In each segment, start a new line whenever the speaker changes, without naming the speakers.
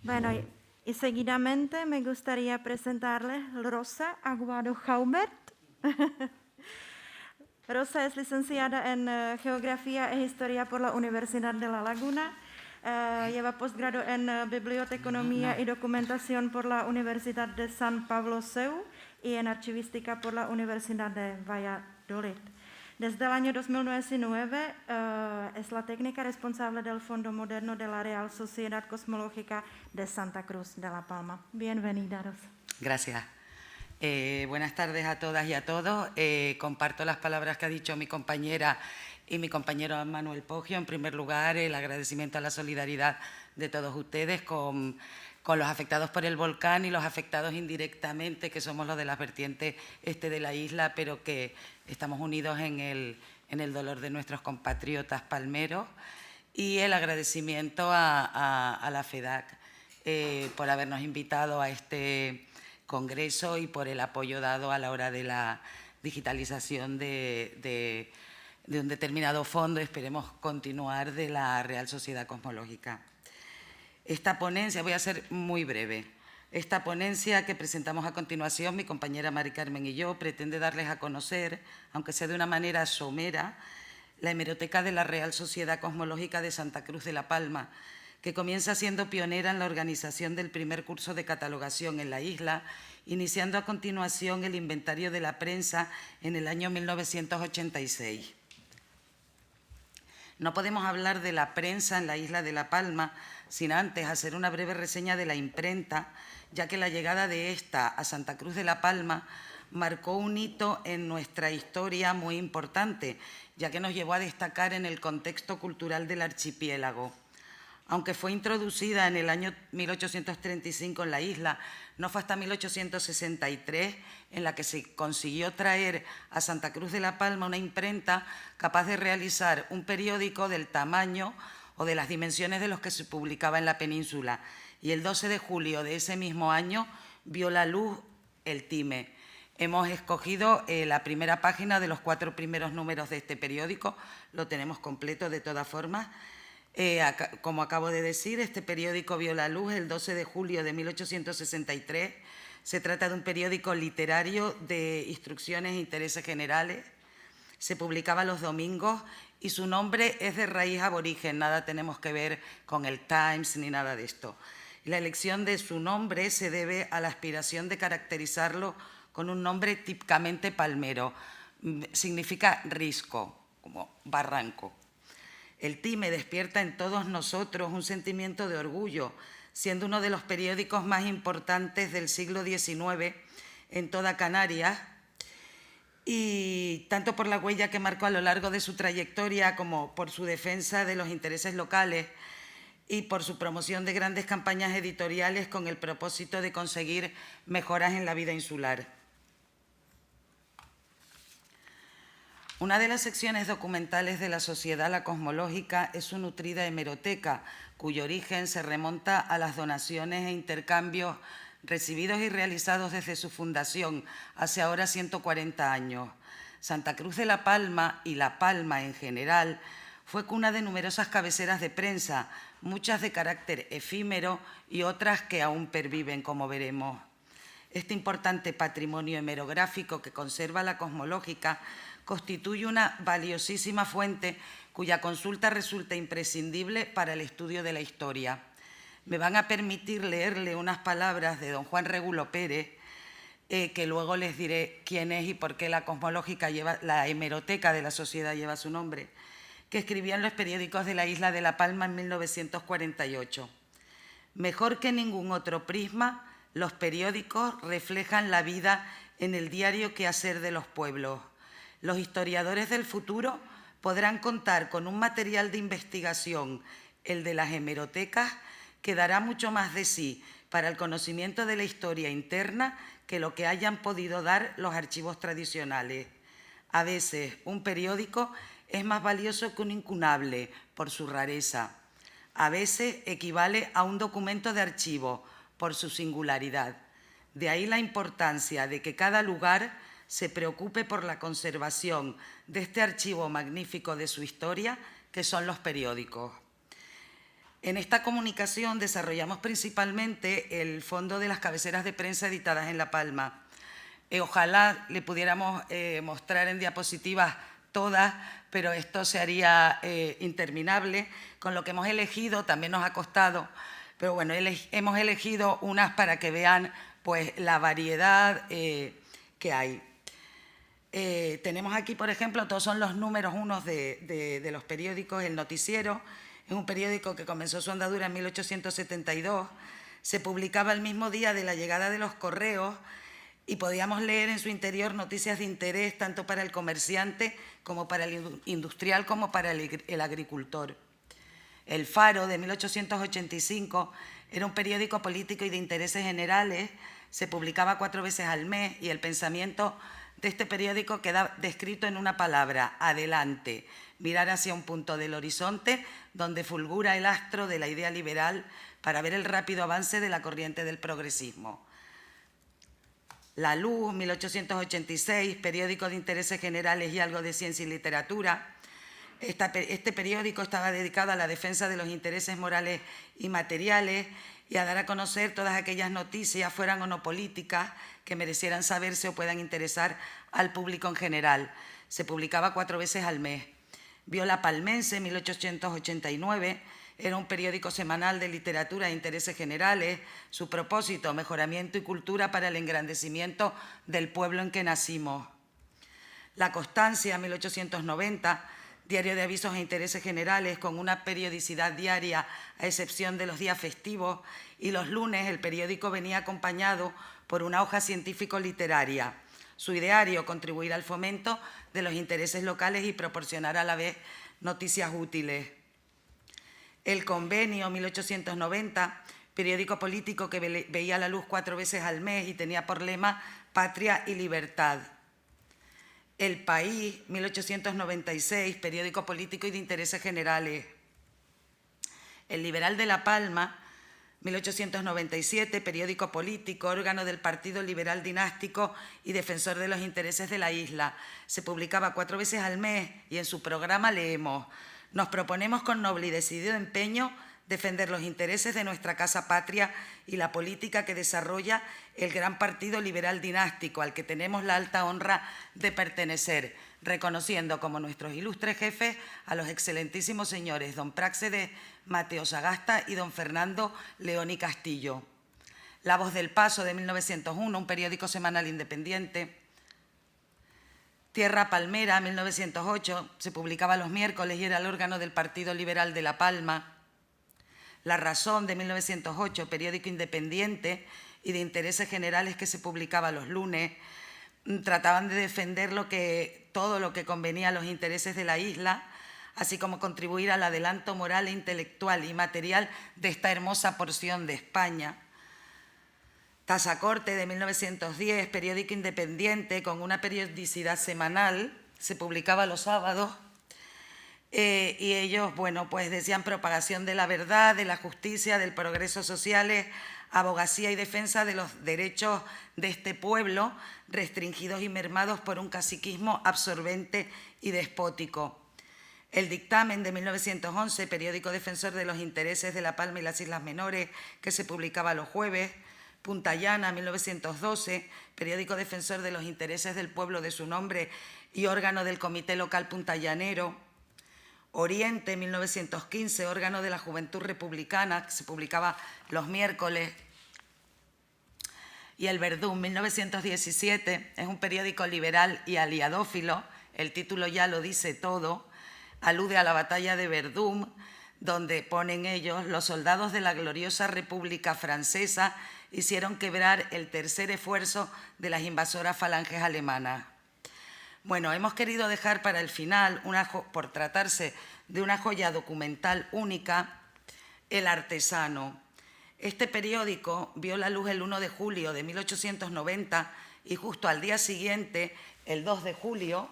Bueno, y seguidamente me gustaría presentarles Rosa Aguado Jaubert. Rosa es licenciada en Geografía e Historia por la Universidad de La Laguna. Lleva posgrado en Biblioteconomía y Documentación por la Universidad de San Pablo CEU y en Archivística por la Universidad de Valladolid. Desde el año 2019 es la técnica responsable del Fondo Moderno de la Real Sociedad Cosmológica de Santa Cruz de La Palma. Bienvenida, Rosa.
Gracias. Buenas tardes a todas y a todos. Comparto las palabras que ha dicho mi compañera y mi compañero Manuel Poggio. En primer lugar, el agradecimiento a la solidaridad de todos ustedes con los afectados por el volcán y los afectados indirectamente, que somos los de las vertientes de la isla, pero que estamos unidos en el dolor de nuestros compatriotas palmeros. Y el agradecimiento a la FEDAC por habernos invitado a este congreso y por el apoyo dado a la hora de la digitalización de un determinado fondo, esperemos continuar, de la Real Sociedad Cosmológica. Esta ponencia, voy a ser muy breve, esta ponencia que presentamos a continuación, mi compañera Mari Carmen y yo, pretende darles a conocer, aunque sea de una manera somera, la hemeroteca de la Real Sociedad Cosmológica de Santa Cruz de La Palma, que comienza siendo pionera en la organización del primer curso de catalogación en la isla, iniciando a continuación el inventario de la prensa en el año 1986. No podemos hablar de la prensa en la isla de La Palma sin antes hacer una breve reseña de la imprenta, ya que la llegada de esta a Santa Cruz de La Palma marcó un hito en nuestra historia muy importante, ya que nos llevó a destacar en el contexto cultural del archipiélago. Aunque fue introducida en el año 1835 en la isla, no fue hasta 1863 en la que se consiguió traer a Santa Cruz de La Palma una imprenta capaz de realizar un periódico del tamaño o de las dimensiones de los que se publicaba en la península. Y el 12 de julio de ese mismo año vio la luz el Time. Hemos escogido la primera página de los 4 primeros números de este periódico, lo tenemos completo de todas formas. Como acabo de decir, este periódico vio la luz el 12 de julio de 1863. Se trata de un periódico literario de instrucciones e intereses generales. Se publicaba los domingos y su nombre es de raíz aborigen, nada tenemos que ver con el Times ni nada de esto. La elección de su nombre se debe a la aspiración de caracterizarlo con un nombre típicamente palmero. Significa risco, como barranco. El Time despierta en todos nosotros un sentimiento de orgullo, siendo uno de los periódicos más importantes del siglo XIX en toda Canarias, y tanto por la huella que marcó a lo largo de su trayectoria como por su defensa de los intereses locales y por su promoción de grandes campañas editoriales con el propósito de conseguir mejoras en la vida insular. Una de las secciones documentales de la Sociedad La Cosmológica es su nutrida hemeroteca, cuyo origen se remonta a las donaciones e intercambios recibidos y realizados desde su fundación hace ahora 140 años. Santa Cruz de La Palma y La Palma en general fue cuna de numerosas cabeceras de prensa, muchas de carácter efímero y otras que aún perviven, como veremos. Este importante patrimonio hemerográfico que conserva la Cosmológica constituye una valiosísima fuente cuya consulta resulta imprescindible para el estudio de la historia. Me van a permitir leerle unas palabras de don Juan Regulo Pérez, que luego les diré quién es y por qué la Cosmológica la hemeroteca de la sociedad lleva su nombre, que escribía en los periódicos de la isla de La Palma en 1948. Mejor que ningún otro prisma, los periódicos reflejan la vida en el diario quehacer de los pueblos. Los historiadores del futuro podrán contar con un material de investigación, el de las hemerotecas, que dará mucho más de sí para el conocimiento de la historia interna que lo que hayan podido dar los archivos tradicionales. A veces, un periódico es más valioso que un incunable por su rareza. A veces equivale a un documento de archivo por su singularidad. De ahí la importancia de que cada lugar se preocupe por la conservación de este archivo magnífico de su historia, que son los periódicos. En esta comunicación desarrollamos principalmente el fondo de las cabeceras de prensa editadas en La Palma. Ojalá le pudiéramos mostrar en diapositivas todas, pero esto se haría interminable. Con lo que hemos elegido, también nos ha costado, pero bueno, hemos elegido unas para que vean pues, la variedad que hay. Tenemos aquí, por ejemplo, todos son los números unos de los periódicos. El Noticiero es un periódico que comenzó su andadura en 1872, se publicaba el mismo día de la llegada de los correos y podíamos leer en su interior noticias de interés tanto para el comerciante como para el industrial como para el agricultor. El Faro, de 1885, era un periódico político y de intereses generales, se publicaba 4 veces al mes y el pensamiento de este periódico queda descrito en una palabra: adelante, mirar hacia un punto del horizonte donde fulgura el astro de la idea liberal para ver el rápido avance de la corriente del progresismo. La Luz, 1886, periódico de intereses generales y algo de ciencia y literatura. Este periódico estaba dedicado a la defensa de los intereses morales y materiales y a dar a conocer todas aquellas noticias, fueran o no políticas, que merecieran saberse o puedan interesar al público en general. Se publicaba 4 veces al mes. Viola Palmense, 1889, era un periódico semanal de literatura e intereses generales. Su propósito, mejoramiento y cultura para el engrandecimiento del pueblo en que nacimos. La Constancia, 1890, diario de avisos e intereses generales con una periodicidad diaria a excepción de los días festivos, y los lunes el periódico venía acompañado por una hoja científico-literaria. Su ideario, contribuir al fomento de los intereses locales y proporcionar a la vez noticias útiles. El Convenio, 1890, periódico político que veía la luz 4 veces al mes y tenía por lema Patria y Libertad. El País, 1896, periódico político y de intereses generales. El Liberal de La Palma, 1897, periódico político, órgano del Partido Liberal Dinástico y defensor de los intereses de la isla. Se publicaba 4 veces al mes y en su programa leemos: nos proponemos con noble y decidido empeño defender los intereses de nuestra casa patria y la política que desarrolla el gran Partido Liberal Dinástico, al que tenemos la alta honra de pertenecer, reconociendo como nuestros ilustres jefes a los excelentísimos señores don Práxedes Mateo Sagasta y don Fernando León y Castillo. La Voz del Paso, de 1901, un periódico semanal independiente. Tierra Palmera, 1908, se publicaba los miércoles y era el órgano del Partido Liberal de La Palma. La Razón, de 1908, periódico independiente y de intereses generales que se publicaba los lunes. Trataban de defender todo lo que convenía a los intereses de la isla, así como contribuir al adelanto moral e intelectual y material de esta hermosa porción de España. Tazacorte, de 1910, periódico independiente con una periodicidad semanal, se publicaba los sábados. Y ellos, bueno, pues decían propagación de la verdad, de la justicia, del progreso social, abogacía y defensa de los derechos de este pueblo, restringidos y mermados por un caciquismo absorbente y despótico. El Dictamen, de 1911, periódico defensor de los intereses de La Palma y las Islas Menores, que se publicaba los jueves. Punta Llana, 1912, periódico defensor de los intereses del pueblo de su nombre y órgano del Comité Local Puntallanero. Oriente, 1915, órgano de la Juventud Republicana, que se publicaba los miércoles. Y El Verdún, 1917, es un periódico liberal y aliadófilo, el título ya lo dice todo, alude a la batalla de Verdún, donde ponen ellos: los soldados de la gloriosa República Francesa hicieron quebrar el tercer esfuerzo de las invasoras falanges alemanas. Bueno, hemos querido dejar para el final, por tratarse de una joya documental única, El Artesano. Este periódico vio la luz el 1 de julio de 1890 y justo al día siguiente, el 2 de julio,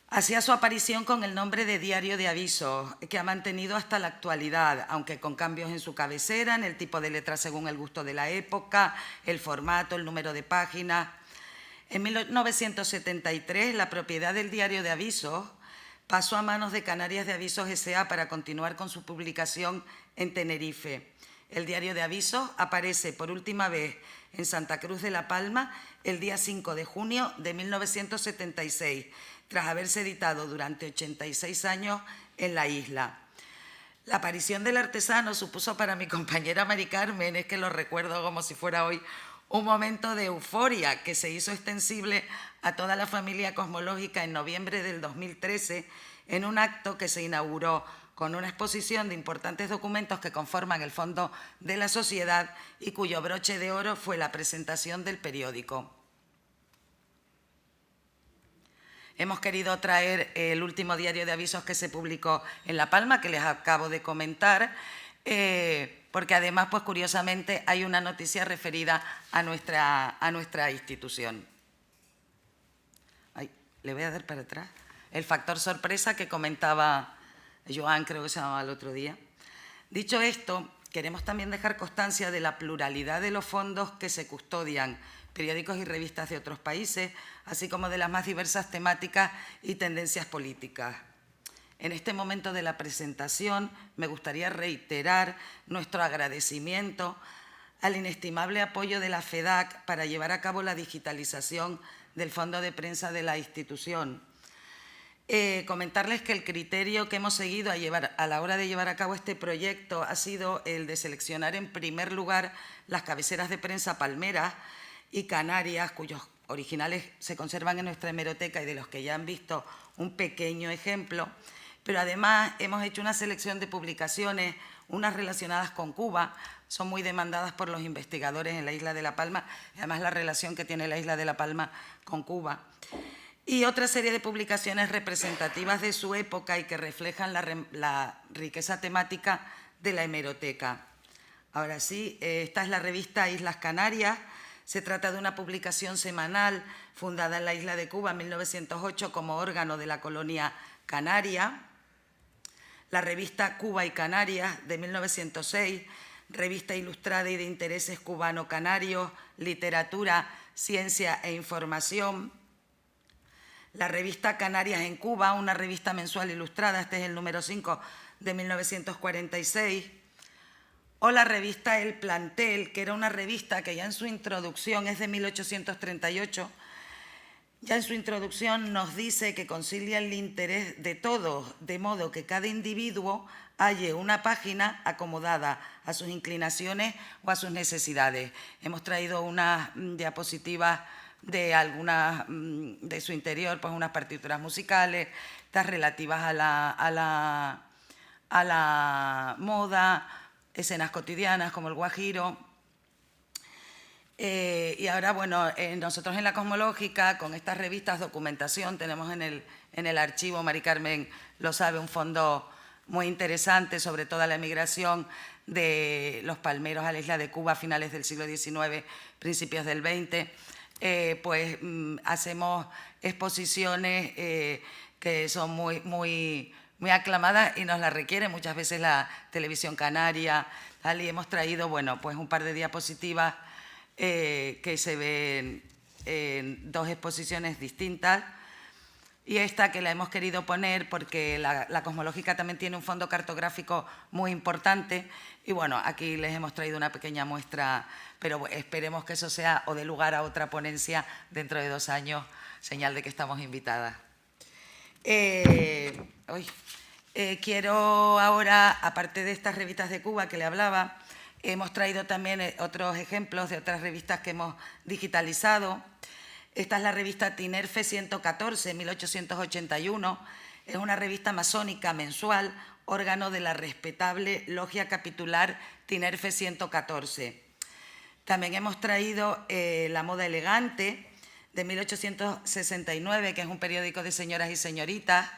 hacía su aparición con el nombre de Diario de Avisos, que ha mantenido hasta la actualidad, aunque con cambios en su cabecera, en el tipo de letra según el gusto de la época, el formato, el número de páginas. En 1973, la propiedad del Diario de Avisos pasó a manos de Canarias de Avisos S.A. para continuar con su publicación en Tenerife. El diario de Avisos aparece por última vez en Santa Cruz de la Palma el día 5 de junio de 1976, tras haberse editado durante 86 años en la isla. La aparición del artesano supuso para mi compañera Mari Carmen, es que lo recuerdo como si fuera hoy, un momento de euforia que se hizo extensible a toda la familia cosmológica en noviembre del 2013 en un acto que se inauguró con una exposición de importantes documentos que conforman el fondo de la sociedad y cuyo broche de oro fue la presentación del periódico. Hemos querido traer el último diario de avisos que se publicó en La Palma, que les acabo de comentar, porque además, pues curiosamente, hay una noticia referida a nuestra institución. Ay, le voy a dar para atrás. El factor sorpresa que comentaba Joan, creo que se llamaba el otro día. Dicho esto, queremos también dejar constancia de la pluralidad de los fondos que se custodian, periódicos y revistas de otros países, así como de las más diversas temáticas y tendencias políticas. En este momento de la presentación me gustaría reiterar nuestro agradecimiento al inestimable apoyo de la FEDAC para llevar a cabo la digitalización del fondo de prensa de la institución. Comentarles que el criterio que hemos seguido a la hora de llevar a cabo este proyecto ha sido el de seleccionar en primer lugar las cabeceras de prensa palmeras y canarias, cuyos originales se conservan en nuestra hemeroteca y de los que ya han visto un pequeño ejemplo, pero además hemos hecho una selección de publicaciones, unas relacionadas con Cuba, son muy demandadas por los investigadores en la isla de La Palma, y además la relación que tiene la isla de La Palma con Cuba, y otra serie de publicaciones representativas de su época y que reflejan la riqueza temática de la hemeroteca. Ahora sí, esta es la revista Islas Canarias. Se trata de una publicación semanal fundada en la isla de Cuba en 1908 como órgano de la colonia canaria. La revista Cuba y Canarias de 1906, revista ilustrada y de intereses cubano-canarios, literatura, ciencia e información. La revista Canarias en Cuba, una revista mensual ilustrada, este es el número 5 de 1946. O la revista El Plantel, que era una revista que ya en su introducción es de 1838, ya en su introducción nos dice que concilia el interés de todos, de modo que cada individuo halle una página acomodada a sus inclinaciones o a sus necesidades. Hemos traído unas diapositivas de algunas de su interior, pues unas partituras musicales, estas relativas a la moda, escenas cotidianas como el guajiro. Y ahora, bueno, nosotros en la Cosmológica, con estas revistas, documentación, tenemos en el archivo, Mari Carmen lo sabe, un fondo muy interesante sobre toda la emigración de los palmeros a la isla de Cuba a finales del siglo XIX, principios del XX. Pues hacemos exposiciones que son muy aclamadas y nos las requiere muchas veces la televisión canaria, tal, y hemos traído, bueno, pues un par de diapositivas que se ven en dos exposiciones distintas, y esta que la hemos querido poner porque la Cosmológica también tiene un fondo cartográfico muy importante, y bueno, aquí les hemos traído una pequeña muestra, pero esperemos que eso sea o dé lugar a otra ponencia dentro de 2 años, señal de que estamos invitadas. Quiero ahora, aparte de estas revistas de Cuba que le hablaba, hemos traído también otros ejemplos de otras revistas que hemos digitalizado. Esta es la revista Tinerfe 114, 1881. Es una revista masónica mensual, órgano de la respetable logia capitular Tinerfe 114. También hemos traído La Moda Elegante, de 1869, que es un periódico de señoras y señoritas.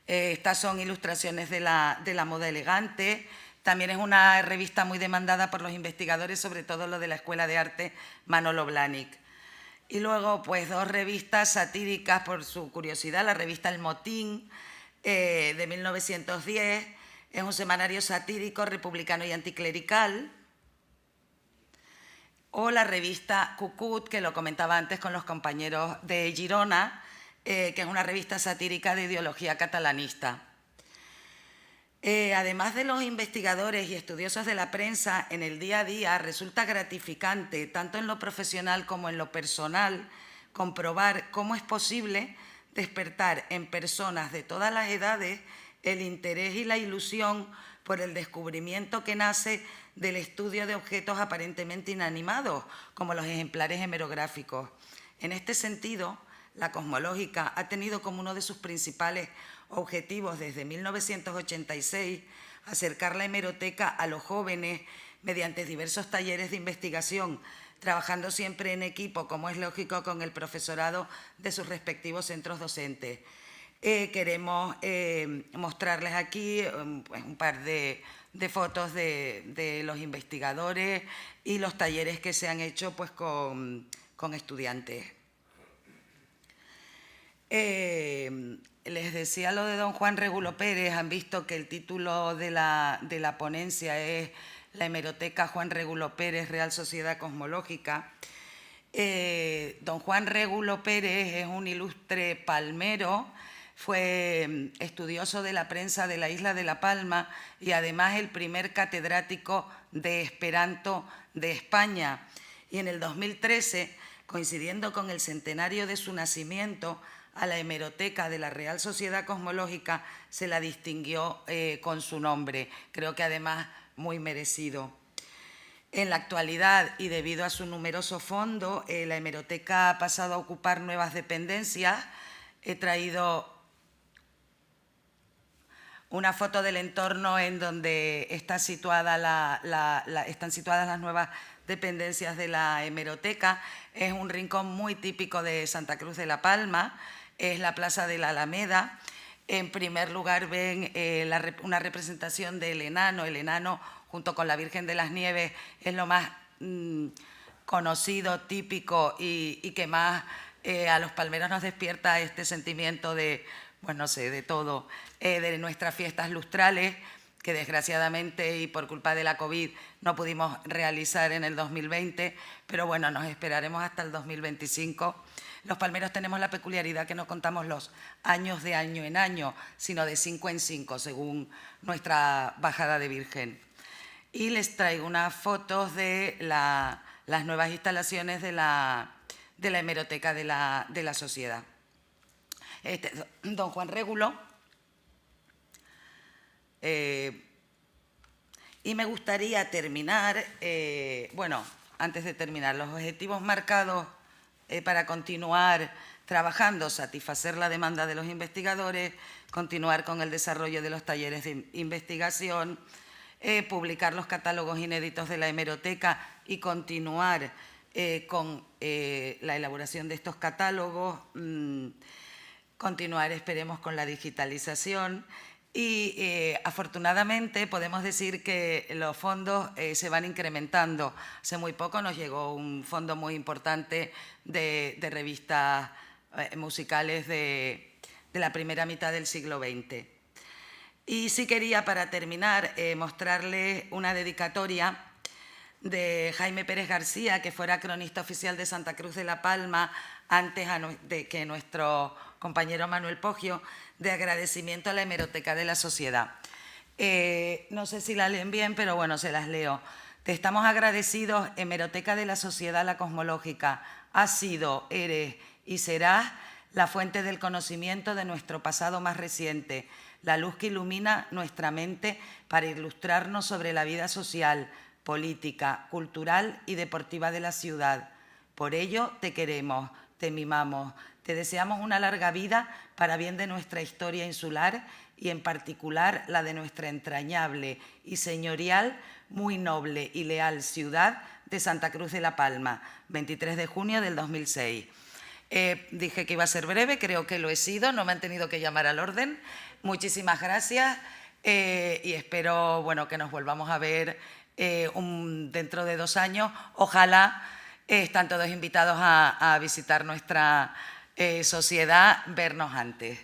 Estas son ilustraciones de la moda elegante. También es una revista muy demandada por los investigadores, sobre todo lo de la Escuela de Arte Manolo Blahnik. Y luego, pues, 2 revistas satíricas por su curiosidad. La revista El Motín, de 1910, es un semanario satírico, republicano y anticlerical. O la revista Cucut, que lo comentaba antes con los compañeros de Girona, que es una revista satírica de ideología catalanista. Además de los investigadores y estudiosos de la prensa, en el día a día resulta gratificante, tanto en lo profesional como en lo personal, comprobar cómo es posible despertar en personas de todas las edades el interés y la ilusión por el descubrimiento que nace del estudio de objetos aparentemente inanimados, como los ejemplares hemerográficos. En este sentido, la Cosmológica ha tenido como uno de sus principales objetivos desde 1986 acercar la hemeroteca a los jóvenes mediante diversos talleres de investigación, trabajando siempre en equipo, como es lógico, con el profesorado de sus respectivos centros docentes. Queremos mostrarles aquí un par de fotos de los investigadores y los talleres que se han hecho pues, con estudiantes. Les decía lo de don Juan Regulo Pérez. Han visto que el título de la ponencia es La hemeroteca Juan Regulo Pérez, Real Sociedad Cosmológica. Don Juan Regulo Pérez es un ilustre palmero, fue estudioso de la prensa de la isla de La Palma y además el primer catedrático de Esperanto de España. Y en el 2013, coincidiendo con el centenario de su nacimiento, a la hemeroteca de la Real Sociedad Cosmológica se la distinguió con su nombre, creo que además muy merecido. En la actualidad, y debido a su numeroso fondo, la hemeroteca ha pasado a ocupar nuevas dependencias. He traído una foto del entorno en donde están situadas las nuevas dependencias de la hemeroteca. Es un rincón muy típico de Santa Cruz de la Palma, es la Plaza de la Alameda. En primer lugar ven una representación del enano. El enano, junto con la Virgen de las Nieves, es lo más conocido, típico y que más a los palmeros nos despierta este sentimiento de, pues no sé, de todo, de nuestras fiestas lustrales, que desgraciadamente y por culpa de la COVID no pudimos realizar en el 2020, pero bueno, nos esperaremos hasta el 2025. Los palmeros tenemos la peculiaridad que no contamos los años de año en año, sino de 5 en 5, según nuestra bajada de Virgen. Y les traigo unas fotos de las nuevas instalaciones de la hemeroteca de la sociedad. Don Juan Regulo. Y me gustaría terminar, bueno, antes de terminar, los objetivos marcados para continuar trabajando, satisfacer la demanda de los investigadores, continuar con el desarrollo de los talleres de investigación, publicar los catálogos inéditos de la hemeroteca y continuar con la elaboración de estos catálogos, continuar, esperemos, con la digitalización y afortunadamente podemos decir que los fondos se van incrementando. Hace muy poco nos llegó un fondo muy importante de revistas musicales de la primera mitad del siglo XX. Y sí quería, para terminar, mostrarles una dedicatoria de Jaime Pérez García, que fuera cronista oficial de Santa Cruz de la Palma antes de que nuestro compañero Manuel Poggio, de agradecimiento a la hemeroteca de la sociedad. No sé si la leen bien, pero bueno, se las leo. Te estamos agradecidos, hemeroteca de la sociedad, la cosmológica. Has sido, eres y serás la fuente del conocimiento de nuestro pasado más reciente, la luz que ilumina nuestra mente para ilustrarnos sobre la vida social, política, cultural y deportiva de la ciudad. Por ello te queremos, te mimamos, te deseamos una larga vida para bien de nuestra historia insular y en particular la de nuestra entrañable y señorial, muy noble y leal ciudad de Santa Cruz de la Palma, 23 de junio del 2006. Dije que iba a ser breve, creo que lo he sido, no me han tenido que llamar al orden. Muchísimas gracias y espero, bueno, que nos volvamos a ver dentro de 2 años. Ojalá están todos invitados a visitar nuestra sociedad, vernos antes.